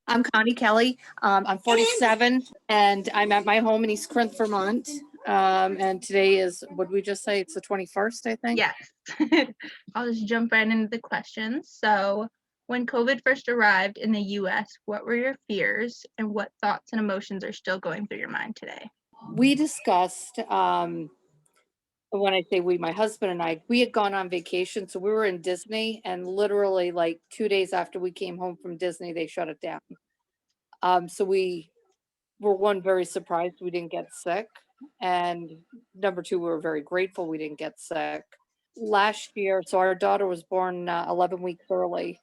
I'm Connie Kelley. I'm 47 and I'm at my home in East Corinth, Vermont. And today is, what did we just say? It's the 21st, I think. Yes. I'll just jump right into the questions. So, when COVID first arrived in the US, what were your fears and what thoughts and emotions are still going through your mind today? We discussed, when I say we, my husband and I, we had gone on vacation. So we were in Disney, and literally like 2 days after we came home from Disney, they shut it down. So we were, one, very surprised we didn't get sick. And number two, we were very grateful we didn't get sick. Last year, so our daughter was born 11 weeks early.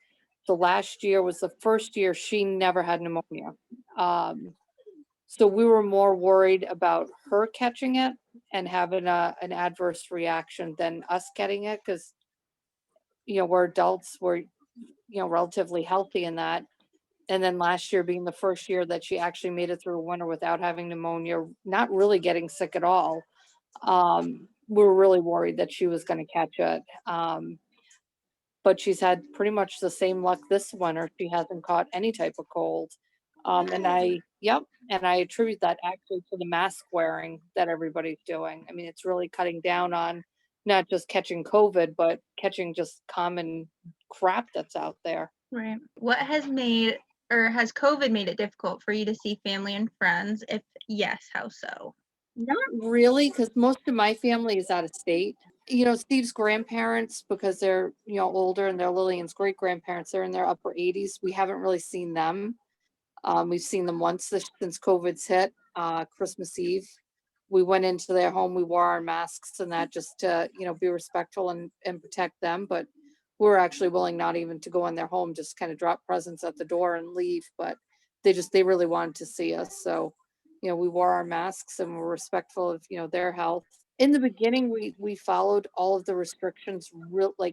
So last year was the first year she never had pneumonia. So we were more worried about her catching it and having an adverse reaction than us getting it, because we're adults, we're relatively healthy in that. And then last year being the first year that she actually made it through a winter without having pneumonia, not really getting sick at all. We were really worried that she was going to catch it. But she's had pretty much the same luck this winter. She hasn't caught any type of cold. And I attribute that actually to the mask wearing that everybody's doing. I mean, it's really cutting down on not just catching COVID, but catching just common crap that's out there. Right. What has COVID made it difficult for you to see family and friends? If yes, how so? Not really, because most of my family is out of state. Steve's grandparents, because they're, older, and they're Lillian's great grandparents, they're in their upper 80s. We haven't really seen them. We've seen them once since COVID's hit, Christmas Eve. We went into their home, we wore our masks and that, just to, be respectful and protect them. But we're actually willing not even to go in their home, just kind of drop presents at the door and leave. But they really wanted to see us. So, we wore our masks and were respectful of, their health. In the beginning, we followed all of the restrictions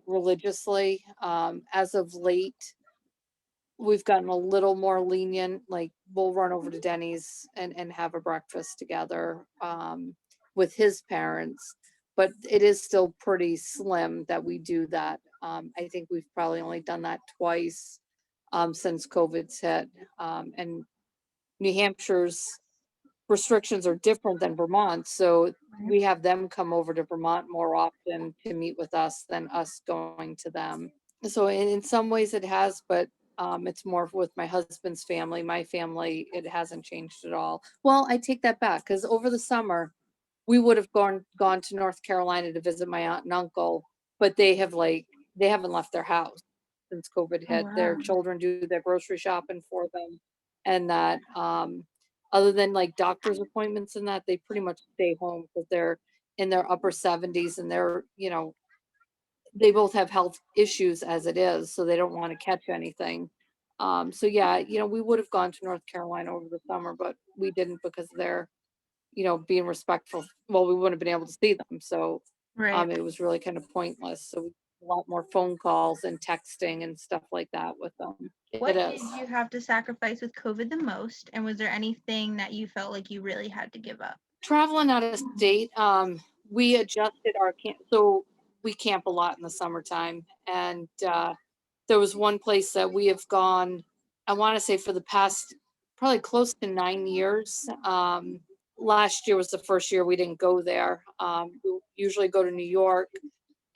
religiously. As of late, we've gotten a little more lenient. Like, we'll run over to Denny's and have a breakfast together with his parents, but it is still pretty slim that we do that. I think we've probably only done that twice since COVID's hit. And New Hampshire's restrictions are different than Vermont, so we have them come over to Vermont more often to meet with us than us going to them. So in some ways it has, but it's more with my husband's family. My family, it hasn't changed at all. Well, I take that back, because over the summer we would have gone to North Carolina to visit my aunt and uncle, but they haven't left their house since COVID hit. Their children do their grocery shopping for them, and that other than like doctor's appointments and that, they pretty much stay home because they're in their upper 70s, and they're, they both have health issues as it is, so they don't want to catch anything. So yeah, we would have gone to North Carolina over the summer, but we didn't, because they're, being respectful. Well, we wouldn't have been able to see them, so Right. it was really kind of pointless. So a lot more phone calls and texting and stuff like that with them. What It did is. you have to sacrifice with COVID the most? And was there anything that you felt like you really had to give up? Traveling out of state, we adjusted our camp. So we camp a lot in the summertime, and there was one place that we have gone, I want to say, for the past probably close to 9 years. Last year was the first year we didn't go there. We usually go to New York,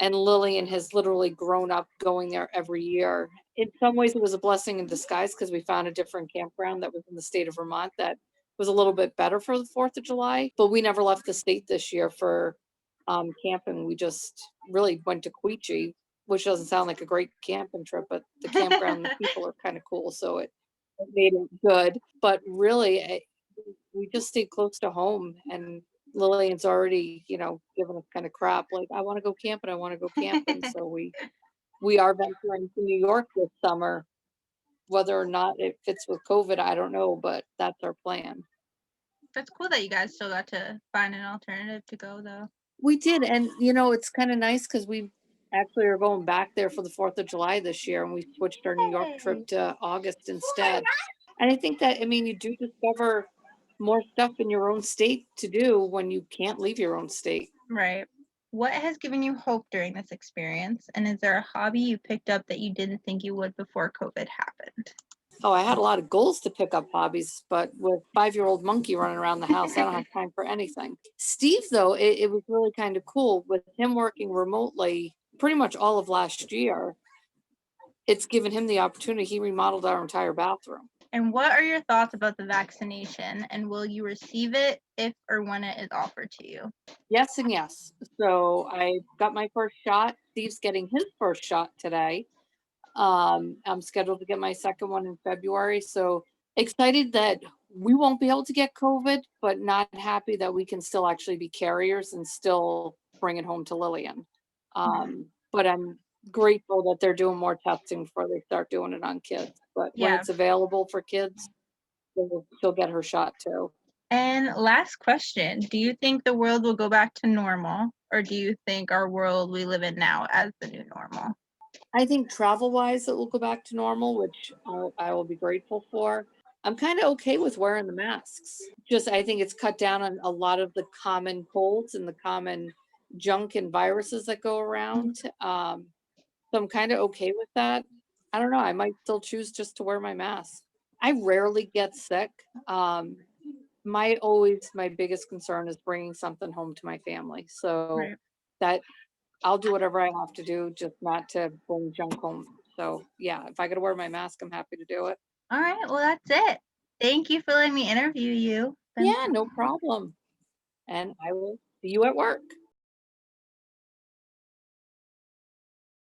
and Lillian has literally grown up going there every year. In some ways, it was a blessing in disguise, because we found a different campground that was in the state of Vermont that was a little bit better for the 4th of July. But we never left the state this year for camping. We just really went to Queechee, which doesn't sound like a great camping trip, but the campground and the people are kind of cool, so it made it good. But really, we just stayed close to home, and Lillian's already, giving us kind of crap, like, I want to go camping, I want to go camping. So we are venturing to New York this summer. Whether or not it fits with COVID, I don't know, but that's our plan. That's cool that you guys still got to find an alternative to go, though. We did, and it's kind of nice, because we actually are going back there for the 4th of July this year, and we switched our New York trip to August instead. And I think that, you do discover more stuff in your own state to do when you can't leave your own state. Right. What has given you hope during this experience? And is there a hobby you picked up that you didn't think you would before COVID happened? Oh, I had a lot of goals to pick up hobbies, but with 5-year-old monkey running around the house, I don't have time for anything. Steve, though, it was really kind of cool with him working remotely pretty much all of last year. It's given him the opportunity. He remodeled our entire bathroom. And what are your thoughts about the vaccination, and will you receive it if or when it is offered to you? Yes and yes. So I got my first shot. Steve's getting his first shot today. I'm scheduled to get my second one in February. So excited that we won't be able to get COVID, but not happy that we can still actually be carriers and still bring it home to Lillian. But I'm grateful that they're doing more testing before they start doing it on kids. But when Yeah. it's available for kids, she'll get her shot too. And last question, do you think the world will go back to normal, or do you think our world we live in now as the new normal? I think travel-wise, it will go back to normal, which I will be grateful for. I'm kind of okay with wearing the masks. Just I think it's cut down on a lot of the common colds and the common junk and viruses that go around. So I'm kind of okay with that. I don't know. I might still choose just to wear my mask. I rarely get sick. My biggest concern is bringing something home to my family. So Right. that I'll do whatever I have to do, just not to bring junk home. So yeah, if I gotta wear my mask, I'm happy to do it. All right, well, that's it. Thank you for letting me interview you. Yeah, no problem. And I will see you at work.